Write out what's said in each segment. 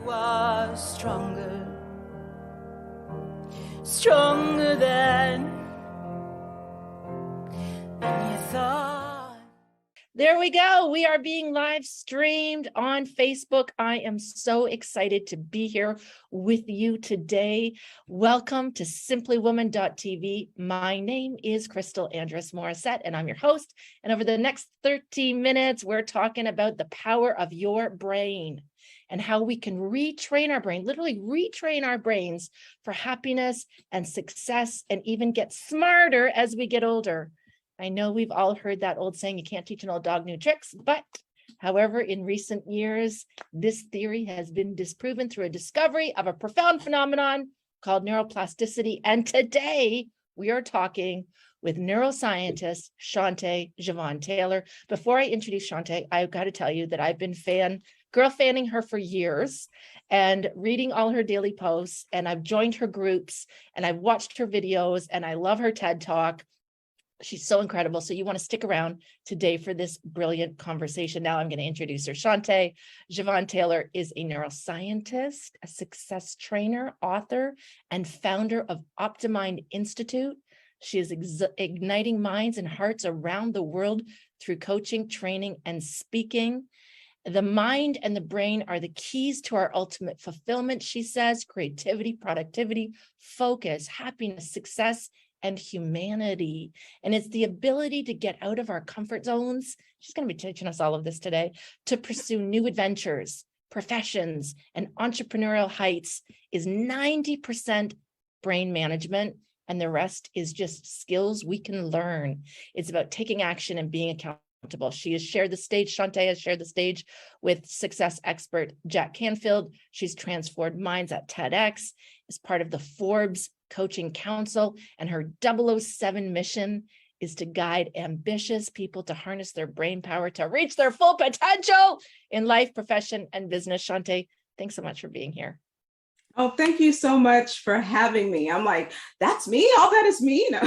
You are stronger than you thought. There we go. We are being live streamed on Facebook. I am so excited to be here with you today. Welcome to simplywoman.tv. My name is Crystal Andrus Morissette, and I'm your host. And over the next 30 minutes, we're talking about the power of your brain and how we can retrain our brain, literally retrain our brains for happiness and success, and even get smarter as we get older. I know we've all heard that old saying, you can't teach an old dog new tricks, but however, in recent years, this theory has been disproven through a discovery of a profound phenomenon called neuroplasticity. And today we are talking with neuroscientist Shonté Jovan Taylor. Before I introduce Shonté, I've got to tell you that I've been girl fanning her for years and reading all her daily posts, and I've joined her groups and I've watched her videos and I love her TED Talk. She's so incredible. So you want to stick around today for this brilliant conversation. Now I'm going to introduce her. Shonté Jovan Taylor is a neuroscientist, a success trainer, author, and founder of OptiMind Institute. She is igniting minds and hearts around the world through coaching, training, and speaking. The mind and the brain are the keys to our ultimate fulfillment, she says: creativity, productivity, focus, happiness, success, and humanity. And it's the ability to get out of our comfort zones. She's going to be teaching us all of this today, to pursue new adventures, professions, and entrepreneurial heights is 90% brain management, and the rest is just skills we can learn. It's about taking action and being accountable. She has shared the stage, Shonté has shared the stage with success expert Jack Canfield. She's transformed minds at TEDx, is part of the Forbes Coaching Council, and her 007 mission is to guide ambitious people to harness their brain power to reach their full potential in life, profession, and business. Shonté, thanks so much for being here. Oh, thank you so much for having me. I'm like, that's me? All that is me? No.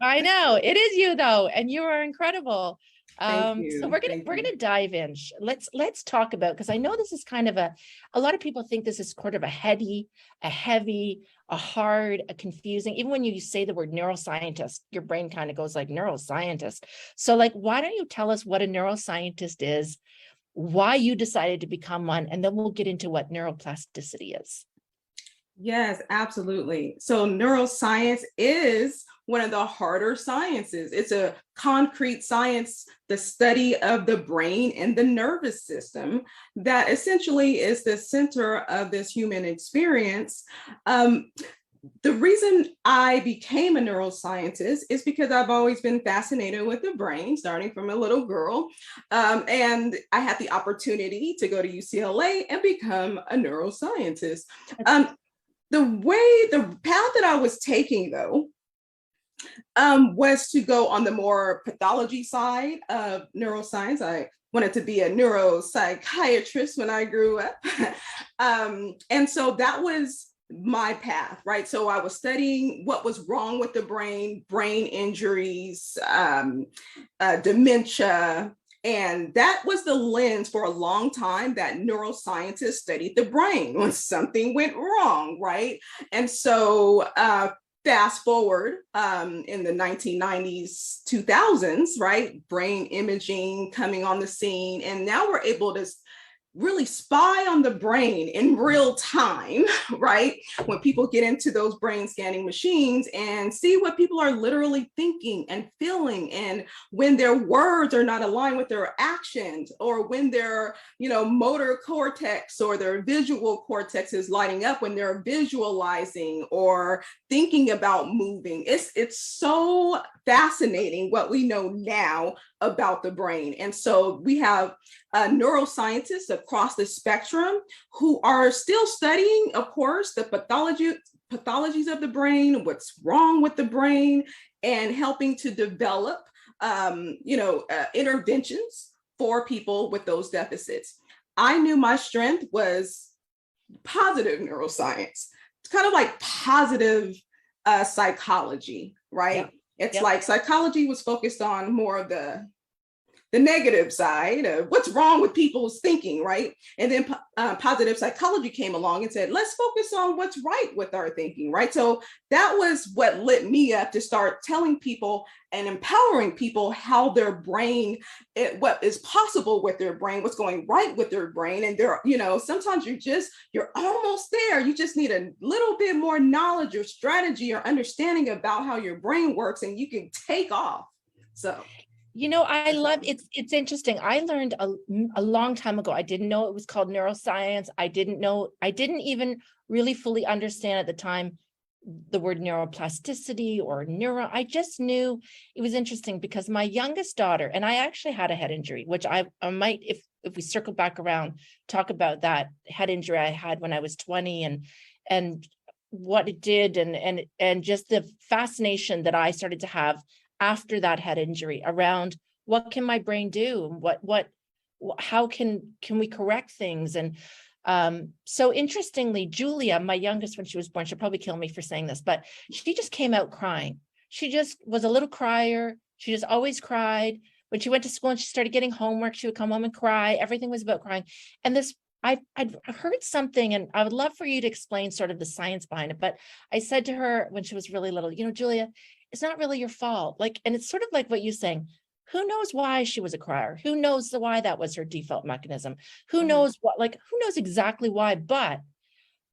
I know it is you though, and you are incredible. Thank you. So we're gonna dive in. Let's talk about, because I know this is kind of a lot of people think this is sort of a heavy, a hard, a confusing. Even when you say the word neuroscientist, your brain kind of goes like neuroscientist. So like, why don't you tell us what a neuroscientist is, why you decided to become one, and then we'll get into what neuroplasticity is. Yes, absolutely. So neuroscience is one of the harder sciences. It's a concrete science, the study of the brain and the nervous system that essentially is the center of this human experience. The reason I became a neuroscientist is because I've always been fascinated with the brain, starting from a little girl. And I had the opportunity to go to UCLA and become a neuroscientist. The path that I was taking, though, was to go on the more pathology side of neuroscience. I wanted to be a neuropsychiatrist when I grew up. And so that was my path, right? So I was studying what was wrong with the brain injuries, dementia. And that was the lens for a long time that neuroscientists studied the brain when something went wrong, right? And so fast forward in the 1990s, 2000s, right? Brain imaging coming on the scene. And now we're able to really spy on the brain in real time, right? When people get into those brain scanning machines and see what people are literally thinking and feeling, and when their words are not aligned with their actions, or when their, motor cortex or their visual cortex is lighting up when they're visualizing or thinking about moving. It's so fascinating what we know now about the brain. And so we have neuroscientists across the spectrum who are still studying, of course, the pathologies of the brain, what's wrong with the brain, and helping to develop, interventions for people with those deficits. I knew my strength was positive neuroscience. It's kind of like positive psychology, right? Yeah. It's like psychology was focused on more of the the negative side of what's wrong with people's thinking, right? And then positive psychology came along and said, let's focus on what's right with our thinking, right? So that was what lit me up to start telling people and empowering people how their brain, what is possible with their brain, what's going right with their brain. And they're, sometimes you're almost there. You just need a little bit more knowledge or strategy or understanding about how your brain works, and you can take off. So. I love it's interesting. I learned a long time ago. I didn't know it was called neuroscience. I didn't even really fully understand at the time the word neuroplasticity or I just knew it was interesting because my youngest daughter, and I actually had a head injury, which I might, if we circle back around, talk about that head injury I had when I was 20 and what it did and just the fascination that I started to have after that head injury around what can my brain do? How can we correct things? And so interestingly, Julia, my youngest, when she was born, she'll probably kill me for saying this, but she just came out crying. She just was a little crier. She just always cried. When she went to school and she started getting homework, she would come home and cry. Everything was about crying. And I'd heard something, and I would love for you to explain sort of the science behind it. But I said to her when she was really little, Julia, it's not really your fault. And it's sort of like what you're saying. Who knows why she was a crier? Who knows why that was her default mechanism? Who knows who knows exactly why? But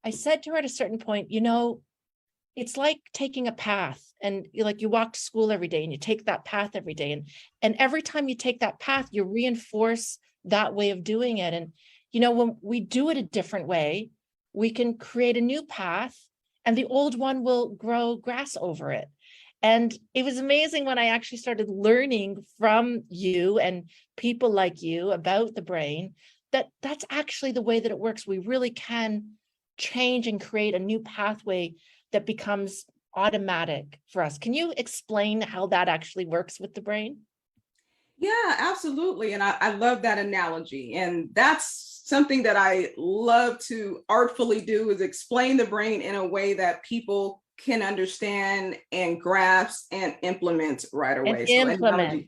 I said to her at a certain point, it's like taking a path, and you walk to school every day and you take that path every day. And every time you take that path, you reinforce that way of doing it. And, when we do it a different way, we can create a new path and the old one will grow grass over it. And it was amazing when I actually started learning from you and people like you about the brain, that's actually the way that it works. We really can change and create a new pathway that becomes automatic for us. Can you explain how that actually works with the brain? Yeah, absolutely. And I love that analogy. And that's something that I love to artfully do, is explain the brain in a way that people can understand and grasp and implement right away.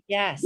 Yes.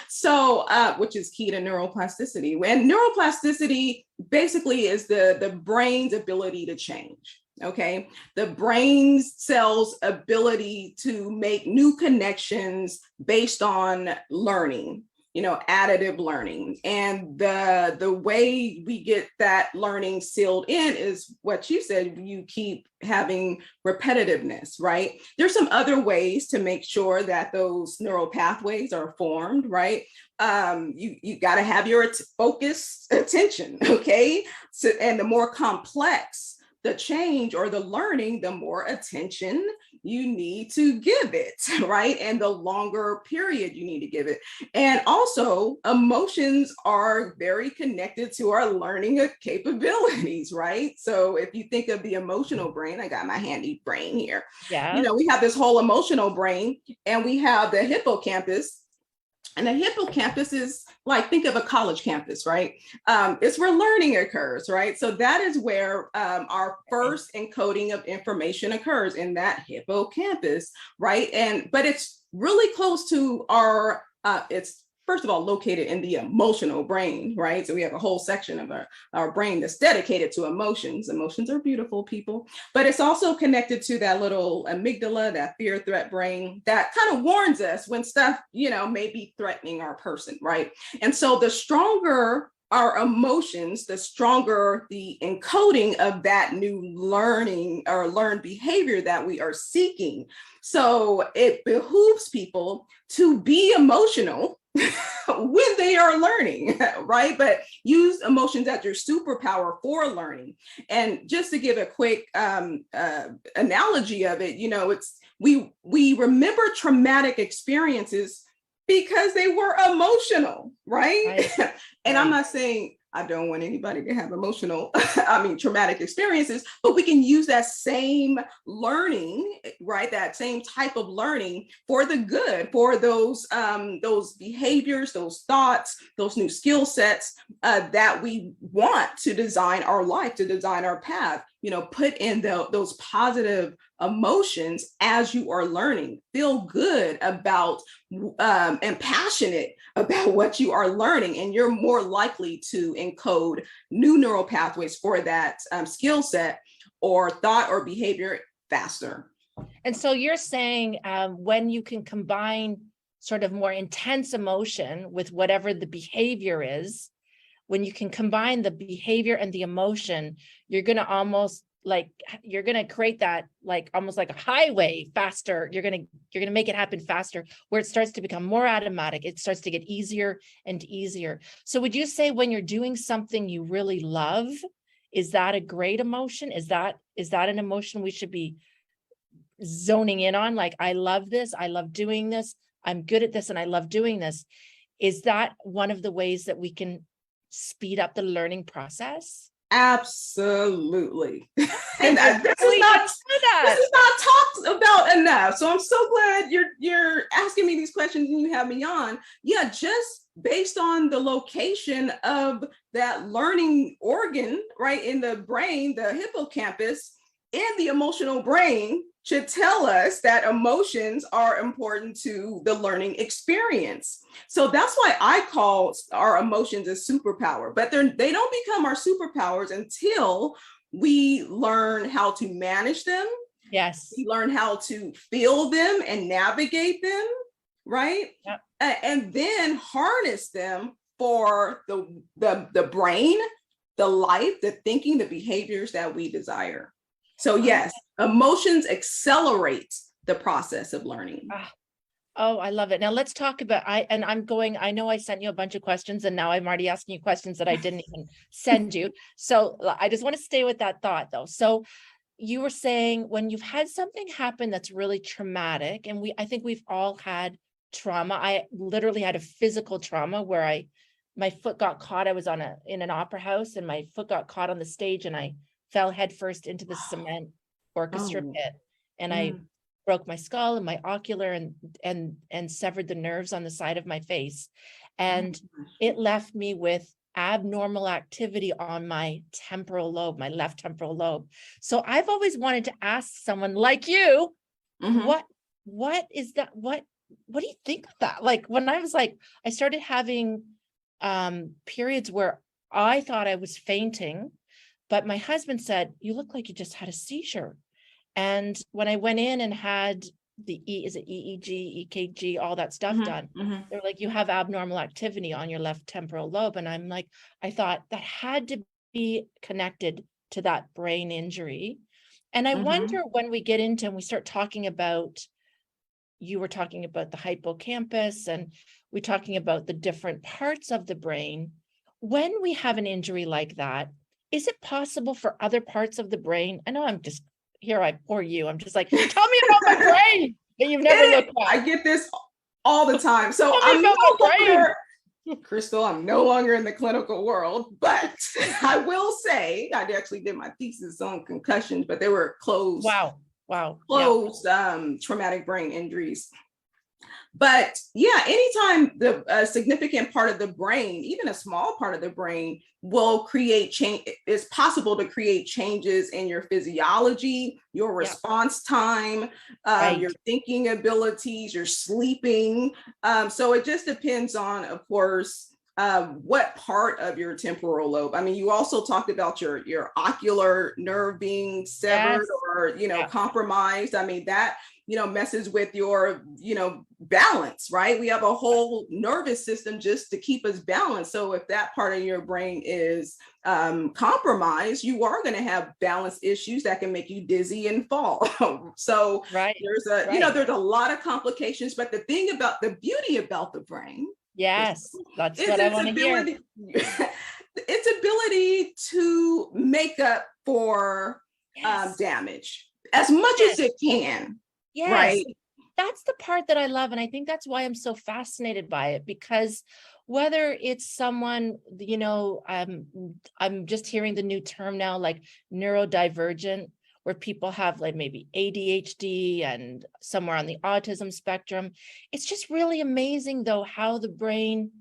So, which is key to neuroplasticity. And neuroplasticity basically is the brain's ability to change. Okay, the brain cells' ability to make new connections based on learning, additive learning. And the way we get that learning sealed in is what you said, you keep having repetitiveness, right? There's some other ways to make sure that those neural pathways are formed, right? You got to have your focused attention, okay? So, and the more complex the change or the learning, the more attention you need to give it, right? And the longer period you need to give it. And also, emotions are very connected to our learning capabilities, right? So if you think of the emotional brain, I got my handy brain here. Yeah. We have this whole emotional brain, and we have the hippocampus. And the hippocampus is think of a college campus, right? It's where learning occurs, right? So that is where our first encoding of information occurs, in that hippocampus, right? But it's really close to our, it's first of all located in the emotional brain, right? So we have a whole section of our brain that's dedicated to emotions. Emotions are beautiful, people, but it's also connected to that little amygdala, that fear threat brain that kind of warns us when stuff, may be threatening our person, right? And so the stronger our emotions, the stronger the encoding of that new learning or learned behavior that we are seeking. So it behooves people to be emotional when they are learning, right? But use emotions as your superpower for learning. And just to give a quick analogy of it, it's we remember traumatic experiences because they were emotional, right? And I'm not saying I don't want anybody to have traumatic experiences, but we can use that same learning, right? That same type of learning for the good, for those behaviors, those thoughts, those new skill sets that we want to design our life, to design our path. put in those positive emotions as you are learning. Feel good about and passionate about what you are learning, and you're more likely to encode new neural pathways for that skill set or thought or behavior faster. And so you're saying when you can combine sort of more intense emotion with whatever the behavior is, when you can combine the behavior and the emotion, you're going to create that almost like a highway faster. You're going to make it happen faster, where it starts to become more automatic. It starts to get easier and easier. So would you say when you're doing something you really love, is that a great emotion? Is that an emotion we should be zoning in on? Like, I love this. I love doing this. I'm good at this. And I love doing this. Is that one of the ways that we can speed up the learning process? Absolutely. And this is not talked about enough. So I'm so glad you're asking me these questions and you have me on. Yeah, just based on the location of that learning organ, right, in the brain, the hippocampus, and the emotional brain should tell us that emotions are important to the learning experience. So that's why I call our emotions a superpower, but they don't become our superpowers until we learn how to manage them. Yes. We learn how to feel them and navigate them, right? Yep. And then harness them for the brain, the life, the thinking, the behaviors that we desire. So yes, emotions accelerate the process of learning. Oh, I love it. Now let's talk about, I know I sent you a bunch of questions and now I'm already asking you questions that I didn't even send you. So I just want to stay with that thought though. So you were saying when you've had something happen that's really traumatic, and I think we've all had trauma. I literally had a physical trauma where my foot got caught. I was in an opera house and my foot got caught on the stage and I fell headfirst into the cement orchestra pit, and I broke my skull and my ocular and severed the nerves on the side of my face. And it left me with abnormal activity on my temporal lobe, my left temporal lobe. So I've always wanted to ask someone like you, what is that? What do you think of that? Like when I started having periods where I thought I was fainting, but my husband said, you look like you just had a seizure. And when I went in and had the EEG, EKG, all that stuff done, they're like, you have abnormal activity on your left temporal lobe. And I'm like, I thought that had to be connected to that brain injury. And I wonder when we get into and we start talking about, you were talking about the hippocampus and we're talking about the different parts of the brain. When we have an injury like that, is it possible for other parts of the brain? I know I'm just, here I pour you. I'm just like, tell me about my brain that you've never looked at. I get this all the time. So Crystal, I'm no longer in the clinical world, but I will say, I actually did my thesis on concussions, but they were closed. Wow. Traumatic brain injuries. But yeah, anytime the significant part of the brain, even a small part of the brain, will create change, it's possible to create changes in your physiology, your response time, your thinking abilities, your sleeping. So it just depends on, of course, what part of your temporal lobe. I mean, you also talked about your ocular nerve being severed or, compromised. I mean, that, messes with your, balance, right? We have a whole nervous system just to keep us balanced. So if that part of your brain is compromised, you are going to have balance issues that can make you dizzy and fall. So there's a lot of complications, but the beauty about the brain, that's what I want to hear. Its ability to make up for damage as much as it can. Yes. Right. That's the part that I love. And I think that's why I'm so fascinated by it, because whether it's someone, I'm just hearing the new term now, like neurodivergent, where people have like maybe ADHD and somewhere on the autism spectrum. It's just really amazing though, how the brain,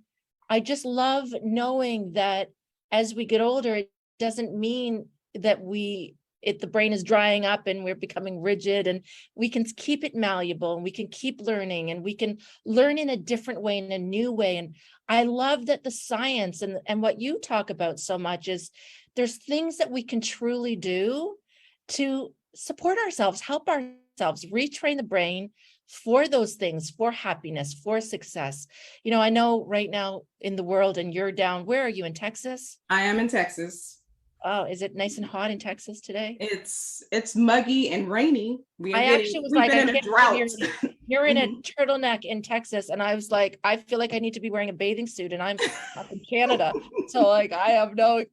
I just love knowing that as we get older, it doesn't mean that we the brain is drying up and we're becoming rigid, and we can keep it malleable and we can keep learning and we can learn in a different way, in a new way. And I love that the science and what you talk about so much is there's things that we can truly do to support ourselves, help ourselves, retrain the brain for those things, for happiness, for success. I know right now in the world, and you're down, where are you, in Texas? I am in Texas. Oh, is it nice and hot in Texas today? It's muggy and rainy. We've been in a drought. You're in a turtleneck in Texas, and I was like, I feel like I need to be wearing a bathing suit, and I'm up in Canada, so like I have no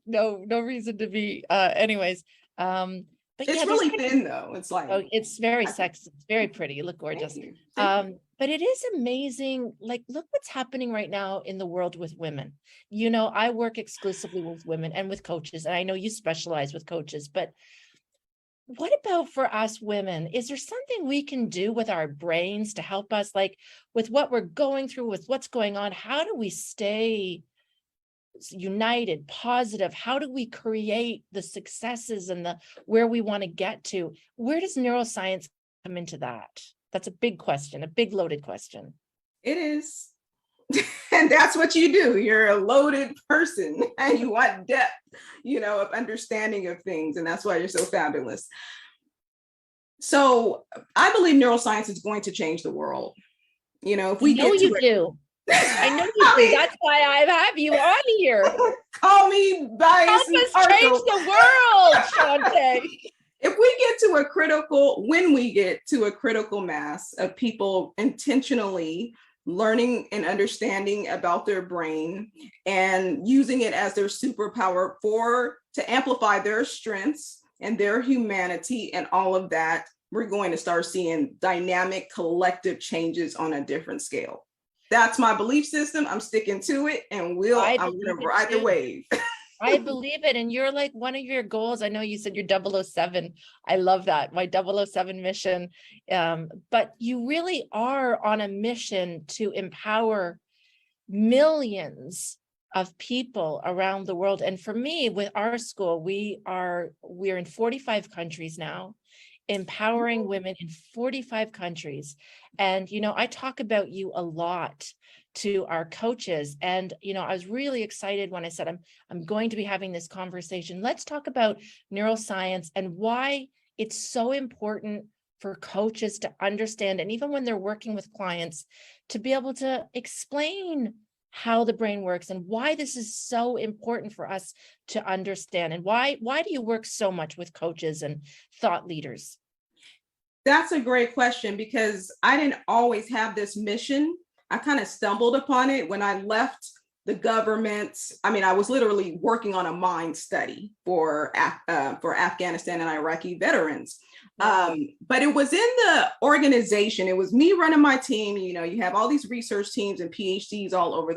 reason to be. Anyways, but it's really thin though. It's like, it's very sexy. It's very pretty. You look gorgeous. Thank you. But it is amazing. Like, look what's happening right now in the world with women. I work exclusively with women and with coaches, and I know you specialize with coaches, but what about for us women? Is there something we can do with our brains to help us, like with what we're going through, with what's going on? How do we stay united, positive? How do we create the successes and where we want to get to? Where does neuroscience come into that? That's a big question, a big loaded question. It is. And that's what you do. You're a loaded person and you want depth, of understanding of things. And that's why you're so fabulous. So I believe neuroscience is going to change the world. If we get to it. Do. I know you do. That's why I have you on here. Call me biased. Help us change the world, Shonté. When we get to a critical mass of people intentionally learning and understanding about their brain and using it as their superpower to amplify their strengths and their humanity and all of that, we're going to start seeing dynamic collective changes on a different scale. That's my belief system. I'm sticking to it, and I'm going to ride the wave. I believe it. And you're like, one of your goals, I know you said you're 007. I love that. My 007 mission. But you really are on a mission to empower millions of people around the world. And for me, with our school, we're in 45 countries now, empowering women in 45 countries. And, I talk about you a lot to our coaches. And, I was really excited when I said, I'm going to be having this conversation. Let's talk about neuroscience and why it's so important for coaches to understand. And even when they're working with clients, to be able to explain how the brain works and why this is so important for us to understand. And why do you work so much with coaches and thought leaders? That's a great question, because I didn't always have this mission. I kind of stumbled upon it when I left the government. I was literally working on a mind study for Afghanistan and Iraqi veterans. But it was in the organization. It was me running my team. You have all these research teams and PhDs all over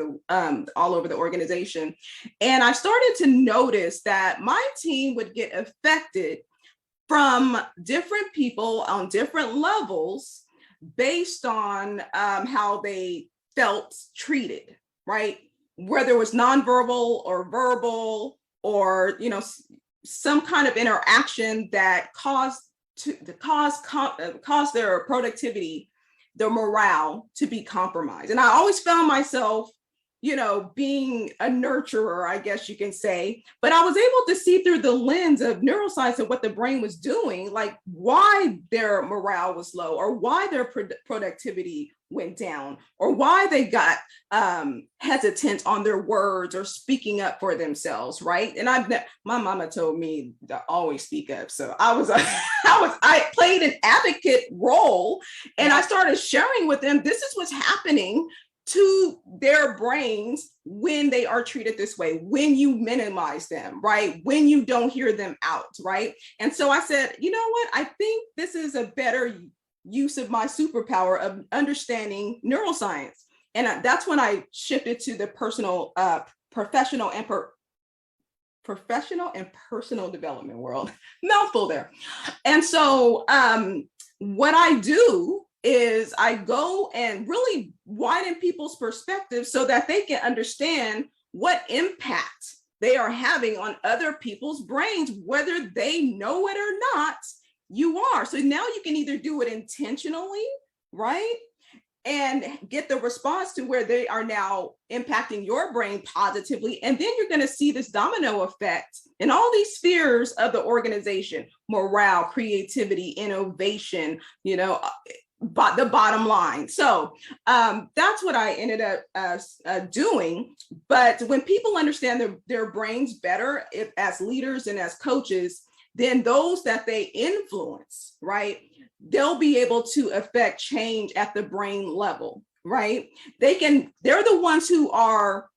the organization. And I started to notice that my team would get affected from different people on different levels based on how they felt treated, right? Whether it was nonverbal or verbal, or some kind of interaction that caused their productivity, their morale to be compromised. And I always found myself, being a nurturer, I guess you can say, but I was able to see through the lens of neuroscience and what the brain was doing, like why their morale was low, or why their productivity went down, or why they got hesitant on their words or speaking up for themselves, right? And my mama told me to always speak up, so I played an advocate role, and I started sharing with them, this is what's happening to their brains when they are treated this way, when you minimize them, right? When you don't hear them out, right? And so I said, you know what? I think this is a better use of my superpower of understanding neuroscience. And that's when I shifted to the professional and personal development world. Mouthful there. And so what I do is I go and really widen people's perspectives so that they can understand what impact they are having on other people's brains, whether they know it or not. You are. So now you can either do it intentionally, right? And get the response to where they are now impacting your brain positively. And then you're going to see this domino effect in all these spheres of the organization: morale, creativity, innovation, but the bottom line. So that's what I ended up doing. But when people understand their brains better as leaders and as coaches, then those that they influence, right, they'll be able to affect change at the brain level, right? They're the ones who are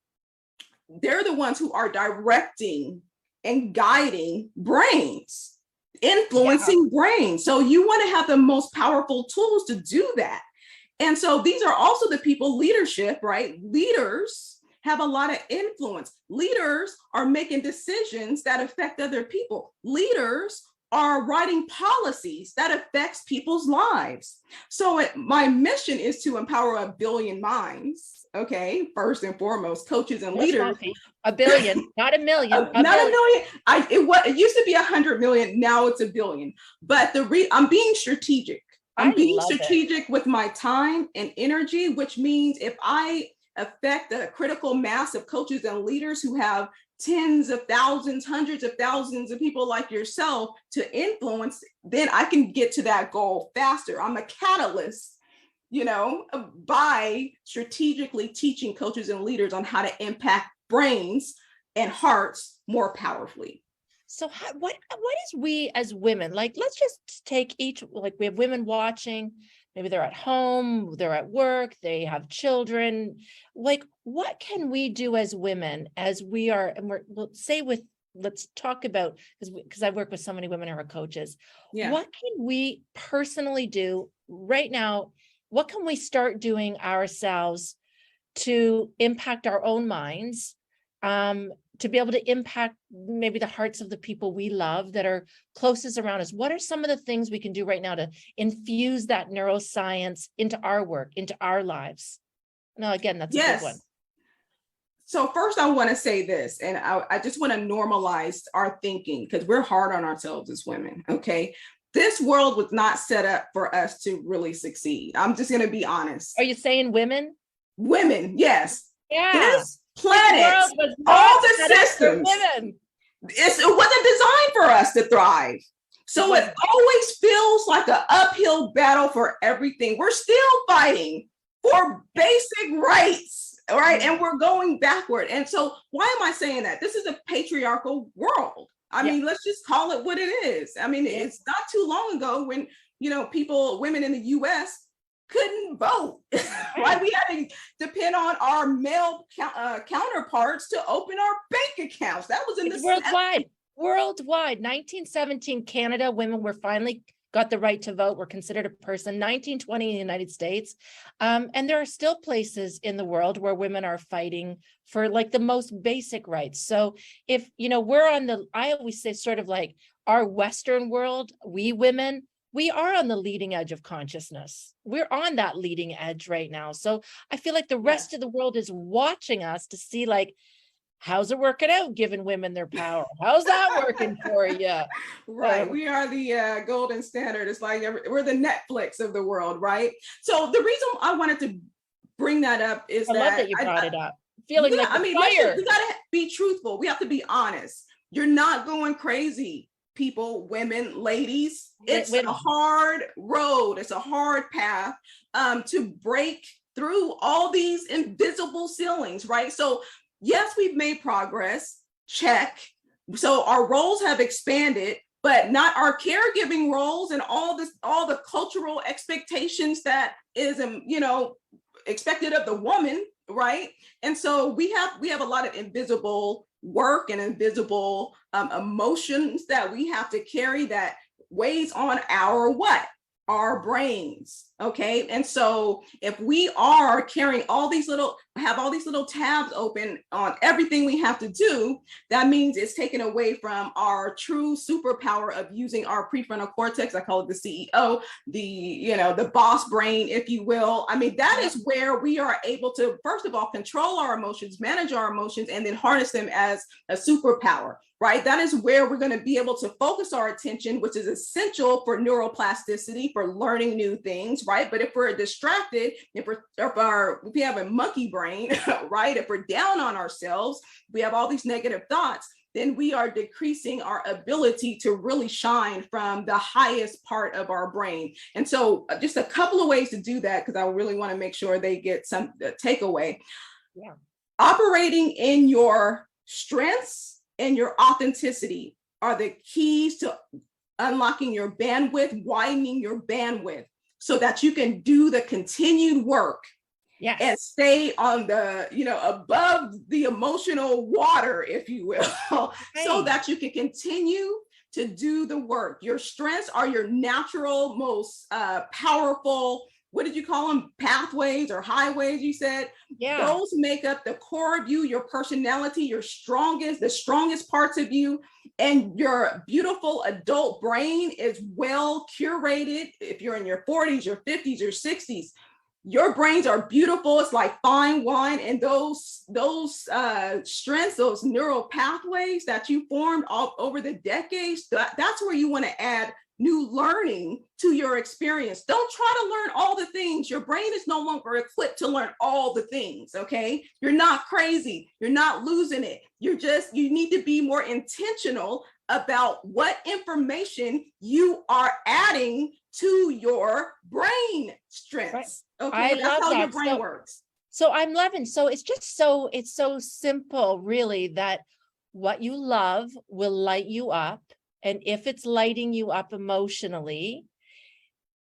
directing and guiding brains, influencing brains. So you want to have the most powerful tools to do that. And so these are also the people, leadership, right? Leaders have a lot of influence. Leaders are making decisions that affect other people. Leaders are writing policies that affects people's lives. So my mission is to empower 1 billion minds. Okay, first and foremost, coaches and leaders. 1 billion, not a million. Not a million. It used to be 100 million. Now it's 1 billion. But I'm being strategic. I'm being strategic with my time and energy, which means if I affect a critical mass of coaches and leaders who have tens of thousands, hundreds of thousands of people like yourself to influence, then I can get to that goal faster. I'm a catalyst, by strategically teaching coaches and leaders on how to impact brains and hearts more powerfully. So what is we as women, like, let's just take each, like we have women watching, maybe they're at home, they're at work, they have children. Like, what can we do as women as we are, and let's talk about, because I work with so many women who are coaches. Yeah. What can we personally do right now? What can we start doing ourselves to impact our own minds, to be able to impact maybe the hearts of the people we love that are closest around us? What are some of the things we can do right now to infuse that neuroscience into our work, into our lives? Now, again, that's a big one. So first I want to say this, and I just want to normalize our thinking, because we're hard on ourselves as women, okay? This world was not set up for us to really succeed. I'm just going to be honest. Are you saying women? Women, yes. Yeah. This planet, all the systems, it wasn't designed for us to thrive. So it always feels like an uphill battle for everything. We're still fighting for basic rights, right? And we're going backward. And so why am I saying that? This is a patriarchal world. I mean, let's just call it what it is. I mean, it's not too long ago when, women in the US couldn't vote, right? We had to depend on our male counterparts to open our bank accounts. That was in the worldwide. 1917, Canada, women were finally got the right to vote, were considered a person. 1920 in the United States. And there are still places in the world where women are fighting for like the most basic rights. So if, we're on I always say sort of like our Western world, we women, we are on the leading edge of consciousness. We're on that leading edge right now. So I feel like the rest of the world is watching us to see, like, how's it working out, giving women their power? How's that working for you? Right. We are the golden standard. It's like we're the Netflix of the world, right? So the reason I wanted to bring that up is I love that you brought it up. Feeling like fire. We got to be truthful. We have to be honest. You're not going crazy, people, women, ladies. It's a hard road. It's a hard path to break through all these invisible ceilings, right? So yes, we've made progress, check. So our roles have expanded, but not our caregiving roles and all the cultural expectations that is, expected of the woman, right? And so we have a lot of invisible work and invisible emotions that we have to carry that weighs on our what? our brains. Okay. And so if we are carrying have all these little tabs open on everything we have to do, that means it's taken away from our true superpower of using our prefrontal cortex. I call it the CEO, the boss brain, if you will. I mean, that is where we are able to, first of all, control our emotions, manage our emotions, and then harness them as a superpower. Right? That is where we're going to be able to focus our attention, which is essential for neuroplasticity, for learning new things, right? But if we're distracted, if we have a monkey brain, right? If we're down on ourselves, we have all these negative thoughts, then we are decreasing our ability to really shine from the highest part of our brain. And so just a couple of ways to do that, because I really want to make sure they get some takeaway. Yeah. Operating in your strengths and your authenticity are the keys to unlocking your bandwidth, widening your bandwidth so that you can do the continued work. Yes. And stay on the, above the emotional water, if you will, so that you can continue to do the work. Your strengths are your natural, most powerful, what did you call them? Pathways or highways, you said? Yeah. Those make up the core of you, your personality, the strongest parts of you. And your beautiful adult brain is well curated. If you're in your 40s, your 50s, your 60s, your brains are beautiful. It's like fine wine. And those strengths, those neural pathways that you formed all over the decades, that's where you want to add new learning to your experience. Don't try to learn all the things. Your brain is no longer equipped to learn all the things, okay? You're not crazy. You're not losing it. You need to be more intentional about what information you are adding to your brain strengths. Right. Okay, that's how your brain works. So I'm loving, so it's so simple, really, that what you love will light you up. And if it's lighting you up emotionally,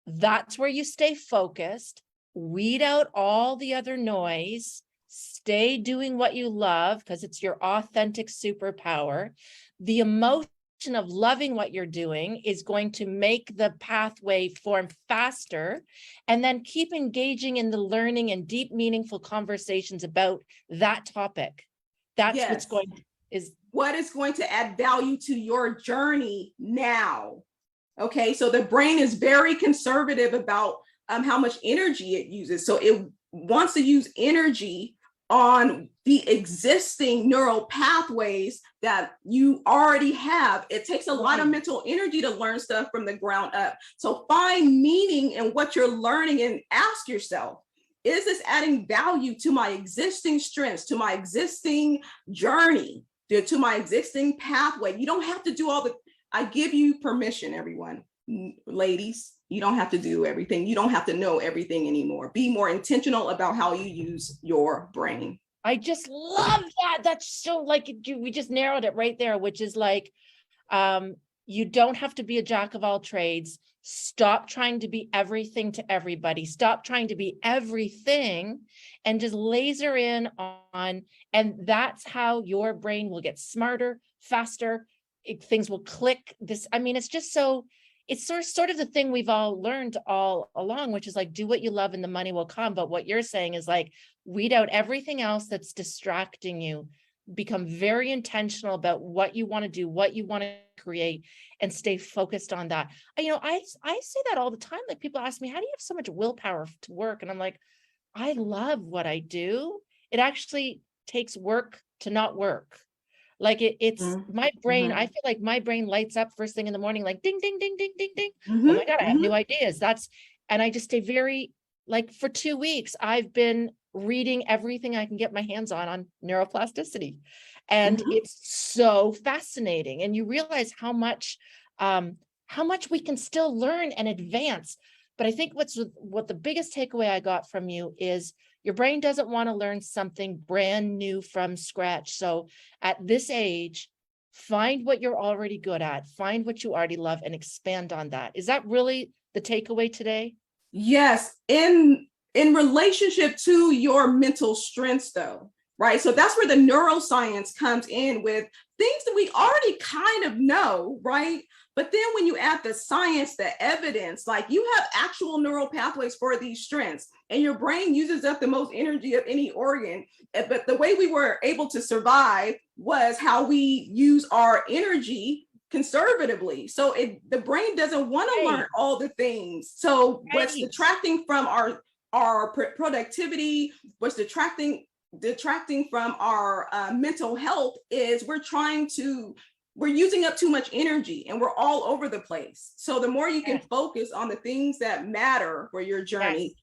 that's where you stay focused, weed out all the other noise, stay doing what you love because it's your authentic superpower. The emotion of loving what you're doing is going to make the pathway form faster, and then keep engaging in the learning and deep, meaningful conversations about that topic. That's what is going to add value to your journey now. Okay, so the brain is very conservative about how much energy it uses. So it wants to use energy on the existing neural pathways that you already have. It takes a lot of mental energy to learn stuff from the ground up. So find meaning in what you're learning and ask yourself, is this adding value to my existing strengths, to my existing journey, to my existing pathway? You don't have to do I give you permission, everyone, ladies. You don't have to do everything. You don't have to know everything anymore. Be more intentional about how you use your brain. I just love that. That's so we just narrowed it right there, which is you don't have to be a jack of all trades. Stop trying to be everything to everybody. Stop trying to be everything and just laser in on, and that's how your brain will get smarter, faster. Things will click. It's just so, it's sort of the thing we've all learned all along, which is do what you love and the money will come. But what you're saying is weed out everything else that's distracting you. Become very intentional about what you want to do, what you want to create, and stay focused on that. I say that all the time. People ask me, how do you have so much willpower to work? And I'm like, I love what I do. It actually takes work to not work. It's my brain. I feel like my brain lights up first thing in the morning, ding, ding, ding, ding, ding, ding. Oh my God, I have new ideas. And I just stay very, for 2 weeks, I've been reading everything I can get my hands on neuroplasticity. And it's so fascinating. And you realize how much we can still learn and advance. But I think what the biggest takeaway I got from you is your brain doesn't want to learn something brand new from scratch. So at this age, find what you're already good at, find what you already love, and expand on that. Is that really the takeaway today? Yes. In relationship to your mental strengths, though, right? So that's where the neuroscience comes in with things that we already kind of know, right? But then when you add the science, the evidence, like you have actual neural pathways for these strengths, and your brain uses up the most energy of any organ. But the way we were able to survive was how we use our energy conservatively. So the brain doesn't want to learn all the things. So what's detracting from our productivity, what's detracting from our mental health is we're using up too much energy and we're all over the place. So the more you can focus on the things that matter for your journey,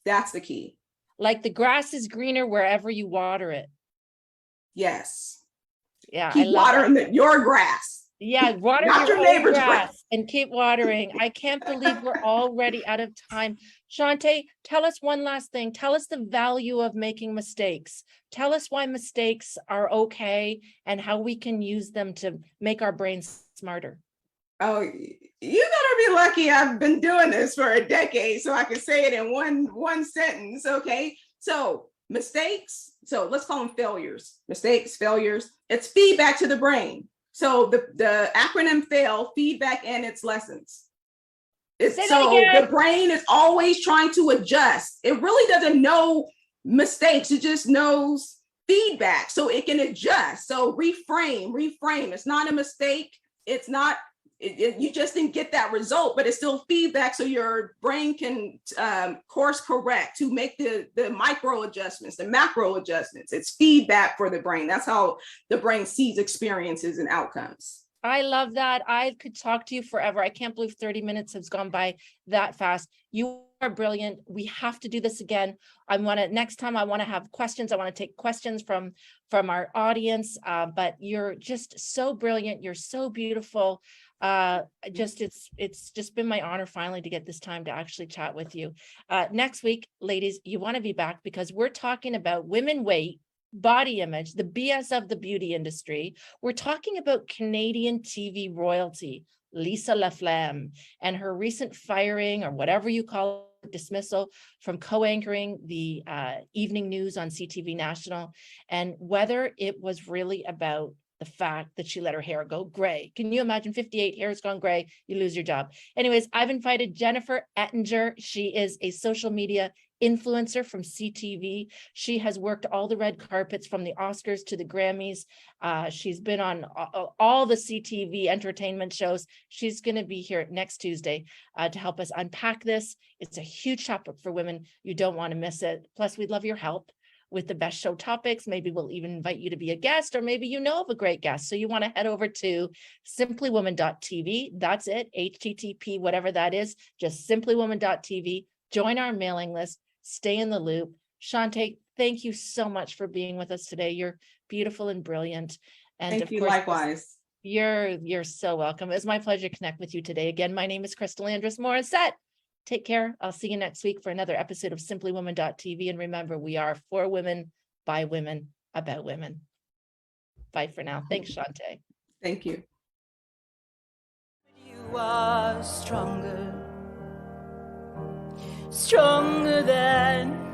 that's the key. Like the grass is greener wherever you water it. Yes. Yeah. Keep watering your grass. Yeah, water your neighbor's grass and keep watering. I can't believe we're already out of time. Shonté, tell us one last thing. Tell us the value of making mistakes. Tell us why mistakes are okay and how we can use them to make our brains smarter. Oh, you better be lucky I've been doing this for a decade so I can say it in one sentence, okay? So mistakes, so let's call them failures. Mistakes, failures, it's feedback to the brain. So the acronym FAIL, feedback and its lessons. The brain is always trying to adjust. It really doesn't know mistakes. It just knows feedback. So it can adjust. So reframe. It's not a mistake. It's not, you just didn't get that result, but it's still feedback. So your brain can course correct to make the micro adjustments, the macro adjustments. It's feedback for the brain. That's how the brain sees experiences and outcomes. I love that. I could talk to you forever. I can't believe 30 minutes has gone by that fast. You are brilliant. We have to do this again. Next time I want to have questions. I want to take questions from our audience. But you're just so brilliant. You're so beautiful. It's just been my honor finally to get this time to actually chat with you. Next week, ladies, you want to be back because we're talking about women weight, body image, the BS of the beauty industry. We're talking about Canadian TV royalty, Lisa Laflamme, and her recent firing, or whatever you call it, dismissal from co-anchoring the evening news on CTV National, and whether it was really about the fact that she let her hair go gray. Can you imagine 58 hair's gone gray, you lose your job. Anyways, I've invited Jennifer Ettinger. She is a social media influencer from CTV. She has worked all the red carpets from the Oscars to the Grammys. She's been on all the CTV entertainment shows. She's going to be here next Tuesday to help us unpack this. It's a huge topic for women. You don't want to miss it. Plus, we'd love your help with the best show topics. Maybe we'll even invite you to be a guest, or maybe you know of a great guest. So you want to head over to simplywoman.tv. That's it, HTTP, whatever that is, just simplywoman.tv. Join our mailing list, stay in the loop. Shonté, thank you so much for being with us today. You're beautiful and brilliant. And thank you, likewise. You're so welcome. It's my pleasure to connect with you today. Again, my name is Crystal Andrus Morissette. Take care. I'll see you next week for another episode of simplywoman.tv. And remember, we are for women, by women, about women. Bye for now. Thanks, Shonté. Thank you. You are stronger than